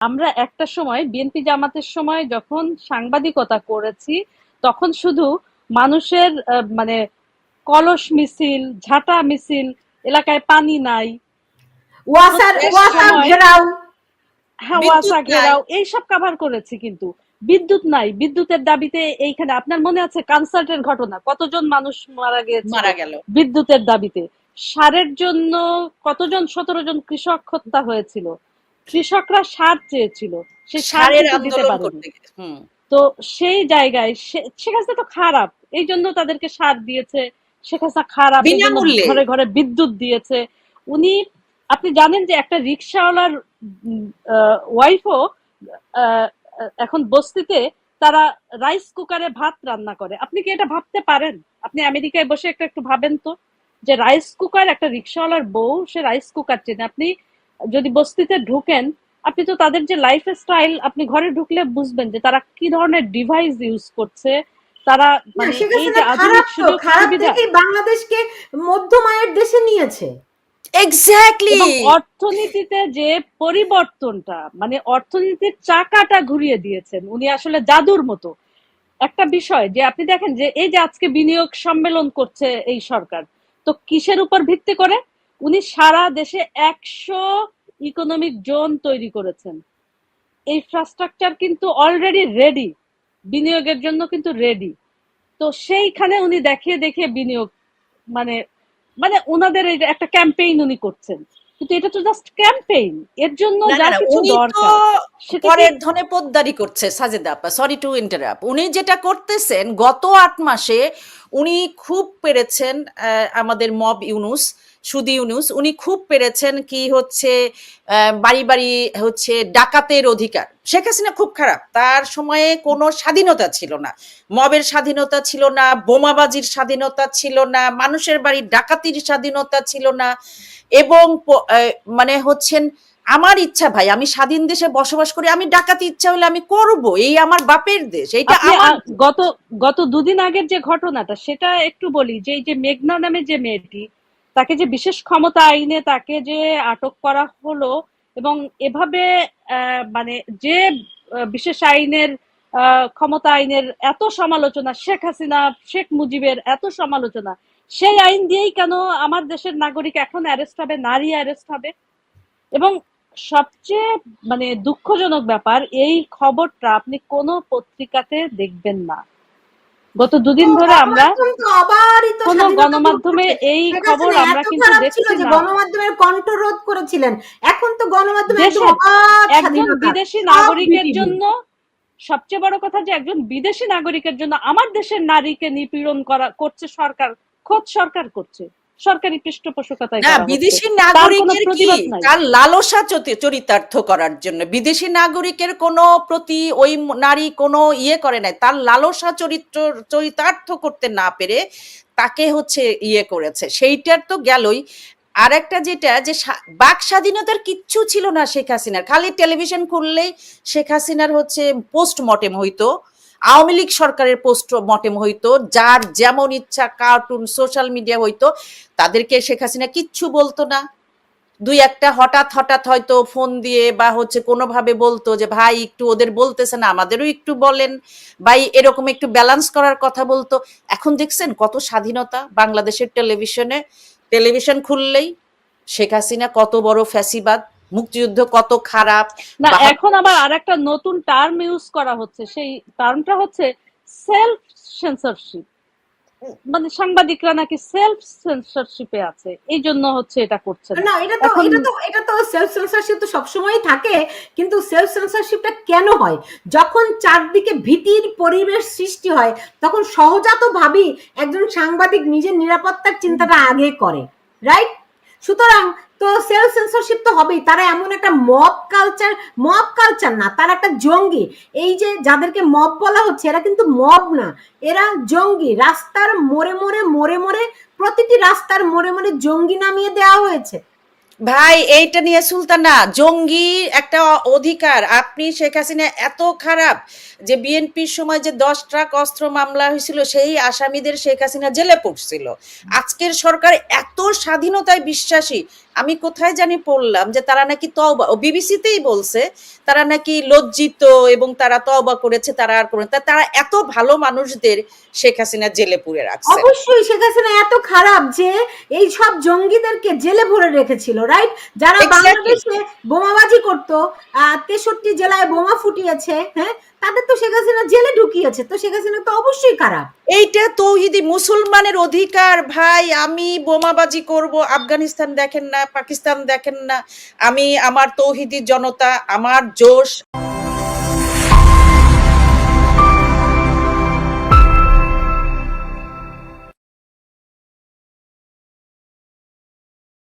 আমরা একটা সময় বিএনপি জামাতের সময় যখন সাংবাদিকতা করেছি, তখন শুধু মানুষের মানে কলস মিছিল, ঝাঁটা মিছিল, এলাকায় পানি নাই, ওয়াসার প্রত্যেক গ্যাস নাই, ওয়াসার সময় ঘেরাও। হাওয়াসা বিদ্যুৎ নাই। ঘেরাও এইসব কাভার করেছি, কিন্তু বিদ্যুৎ নাই। বিদ্যুতের দাবিতে এইখানে আপনার মনে আছে কনসার্টের ঘটনা, কতজন মানুষ মারা গিয়েছিল মারা গেল। বিদ্যুতের দাবিতে। সারের জন্য কতজন, 17 জন কৃষক হত্যা হয়েছিল। কৃষকরা সার চেয়েছিল, সেই সার সারের কিন্তু দিতে আন্দোলন পারেনি। করতে গেছে। তো সেই জায়গায় শেখ হাসিনা তো খারাপ, এই জন্য তাদেরকে সার দিয়েছে। শেখ হাসিনা খারাপ, এই জন্য বিনামূল্যে। ঘরে ঘরে বিদ্যুৎ দিয়েছে উনি। আপনি জানেন যে একটা রিক্সাওয়ালার ওয়াইফও এখন বস্তিতে তারা রাইস কুকারে ভাত রান্না করে। আপনি কি এটা ভাবতে পারেন? আপনি আমেরিকায় বসে একটা একটু ভাবেন তো, যে রাইস কুকার, একটা রিক্সাওয়ালার বউ সে রাইস কুকার চেনে। আপনি যদি বস্তিতে ঢুকেন, আপনি তো তাদের যে লাইফ স্টাইল, আপনি ঘরে ঢুকলে বুঝবেন যে তারা কি ধরনের ডিভাইস ইউজ করছে। তারা না, মানে শেখ এই হাসিনা যে আধুনিক খারাপ, তো সুযোগ খারাপ সুবিধা থেকেই বাংলাদেশকে মধ্যম আয়ের দেশে নিয়েছে। এক্স্যাক্টলি। এবং অর্থনীতিতে যে পরিবর্তনটা, মানে অর্থনীতির চাকাটা ঘুরিয়ে দিয়েছেন উনি আসলে জাদুর মতো। একটা বিষয় যে আপনি দেখেন যে এই যে আজকে বিনিয়োগ সম্মেলন করছে এই সরকার, তো কিসের উপর ভিত্তি করে? উনি সারা দেশে 100 ইকোনমিক জোন তৈরি করেছেন। ইনফ্রাস্ট্রাকচার কিন্তু অলরেডি রেডি, বিনিয়োগের জন্য কিন্তু রেডি। তো সেইখানে উনি দেখিয়ে দেখিয়ে বিনিয়োগ, মানে মানে ওনাদের এই যে একটা ক্যাম্পেইন উনি করছেন, কিন্তু এটা তো জাস্ট ক্যাম্পেইন। এর জন্য না না যা না, কিছু উনি তো দরকার সেটা কি? পরের ধনে পোদ্দারি করছে সাজেদা আপা, সরি টু ইন্টারাপ্ট। উনি যেটা করতেছেন গত 8 মাসে, উনি খুব পেরেছেন। আমাদের মব ইউনুস, সুদি ইউনুস, উনি খুব পেরেছেন কি হচ্ছে বাড়ি বাড়ি হচ্ছে ডাকাতের অধিকার। শেখ হাসিনা খুব খারাপ, তার সময়ে কোনো স্বাধীনতা ছিল না, মবের স্বাধীনতা ছিল না, বোমাবাজির স্বাধীনতা ছিল না, মানুষের বাড়ি ডাকাতির স্বাধীনতা ছিল না। এবং মানে হচ্ছেন আমার ইচ্ছা ভাই, আমি স্বাধীন দেশে বসবাস করি, আমি ডাকাতি ইচ্ছা হলে আমি করব, এই আমার বাপের দেশ, এইটা আপনি আমার। গত গত দুদিন আগের যে ঘটনাটা সেটা একটু বলি, যে এই যে মেঘনা নামে যে মেয়েটি, তাকে যে বিশেষ ক্ষমতা আইনে তাকে যে আটক করা হলো, এবং এভাবে মানে যে বিশেষ আইনের ক্ষমতা আইনের এত সমালোচনা, শেখ হাসিনা শেখ মুজিবের এত সমালোচনা, সেই আইন দিয়েই কেন আমার দেশের নাগরিক এখন অ্যারেস্ট হবে, নারী অ্যারেস্ট হবে? এবং সবচেয়ে মানে দুঃখজনক ব্যাপার, এই খবরটা আপনি কোনো পত্রিকাতে দেখবেন না। গত তো দুদিন ধরে আমরা গণমাধ্যম তো আবারই তো কোনো স্বাধীনতা ভোগ গণমাধ্যমে করছে। এই শেখ খবর হাসিনা আমরা এত কিন্তু খারাপ ছিল দেখছি যে না। গণমাধ্যমের কণ্ঠরোধ করেছিলেন, এখন তো গণমাধ্যম একদম দেশের অবাধ একজন স্বাধীনতা, বিদেশি সব নাগরিকের বিটিভি। জন্য, সবচেয়ে বড় কথা যে একজন বিদেশি নাগরিকের জন্য আমার দেশের নারীকে নিপীড়ন করা করছে সরকার, খোদ সরকার করছে, সরকারি পৃষ্ঠপোষকতায় না, করা হচ্ছে। বিদেশি তার কোনো নাগরিকের কি প্রতিবাদ নাই। তার লালসা চরিতার্থ করার জন্য বিদেশি নাগরিকের কোনো প্রতি ওই নারী কোনো ইয়ে করে নাই, তার লালসা চরিতার্থ করতে না পেরে তাকে হচ্ছে ইয়ে করেছে, সেইটার তো গেলই। আর একটা যেটা যে বাক স্বাধীনতার কিচ্ছু ছিল না শেখ হাসিনার, খালি টেলিভিশন খুললেই শেখ হাসিনার হচ্ছে পোস্টমর্টেম হইতো, আওয়ামী লীগ সরকারের পোস্টমর্টেম হইতো, যার যেমন ইচ্ছা কার্টুন সোশ্যাল মিডিয়া হইতো, তাদেরকে শেখ হাসিনা কিচ্ছু বলতো না। দুই একটা হঠাৎ হঠাৎ হয়তো ফোন দিয়ে বা হচ্ছে কোনোভাবে বলতো যে ভাই একটু ওদের বলতেছে না, আমাদেরও একটু বলেন ভাই, এরকম একটু ব্যালেন্স করার কথা বলতো। এখন দেখছেন কত স্বাধীনতা বাংলাদেশের টেলিভিশনে, টেলিভিশন খুললেই শেখ হাসিনা কত বড় ফ্যাসিবাদ, মুক্তিযুদ্ধ কত খারাপ। না, এখন আবার ৭২ আরেকটা নতুন টার্ম ইউজ করা হচ্ছে, সেই টার্মটা হচ্ছে সেলফ সেন্সরশিপ। মানে সাংবাদিকরা নাকি সেলফ সেন্সরশিপে আছে, এই জন্য হচ্ছে এটা করছে না না, এখন। এটা তো সেলফ সেন্সরশিপ তো সবসময়ই থাকে, কিন্তু সেলফ সেন্সরশিপটা কেন হয়? যখন চারদিকে ভীতির পরিবেশ সৃষ্টি হয়, তখন সহজাতভাবেই একজন সাংবাদিক নিজের নিরাপত্তার চিন্তাটা আগে করে, রাইট? সুতরাং তো সেলফ সেন্সরশিপ তো হবেই। তারা এমন একটা মব কালচার না, তারা একটা জঙ্গি। এই যে যাদেরকে মব বলা হচ্ছে, এরা কিন্তু মব না, এরা জঙ্গি। রাস্তার মোড়ে মোড়ে প্রতিটি রাস্তার মোড়ে মোড়ে জঙ্গি নামিয়ে দেওয়া হয়েছে। ভাই এইটা নিয়ে সুলতানা, জঙ্গি একটা অধিকার। আপনি শেখ হাসিনা এত খারাপ যে বিএনপির সময় যে 10 ট্রাক অস্ত্র মামলা হয়েছিল সেই আসামিদের শেখ হাসিনা জেলে পড়ছিল। আজকের সরকার এত স্বাধীনতায় বিশ্বাসী, আমি কোথায় জানি পড়লাম যে তারা নাকি তওবা, ও বিবিসিতেই বলছে তারা নাকি লজ্জিত এবং তারা তওবা করেছে, তারা আর করে তারা এত ভালো মানুষদের শেখ হাসিনা জেলে পুরে রাখছে। অবশ্যই শেখ হাসিনা এত খারাপ যে এই সব জঙ্গিদেরকে জেলে ভরে রেখেছিল, রাইট? যারা এক্স্যাক্টলি। বাংলাদেশে বোমাবাজি করতো, 63 জেলায় বোমা ফুটিয়েছে, হ্যাঁ, তাদের তো শেখ হাসিনা জেলে ঢুকিয়েছে। তো শেখ হাসিনা তো অবশ্যই খারাপ। এইটা তৌহিদি মুসলমানের অধিকার ভাই। আমি বোমাবাজি করব, আফগানিস্তান দেখেন না, পাকিস্তান দেখেন না, আমি আমার তৌহিদি জনতা, আমার জোশ।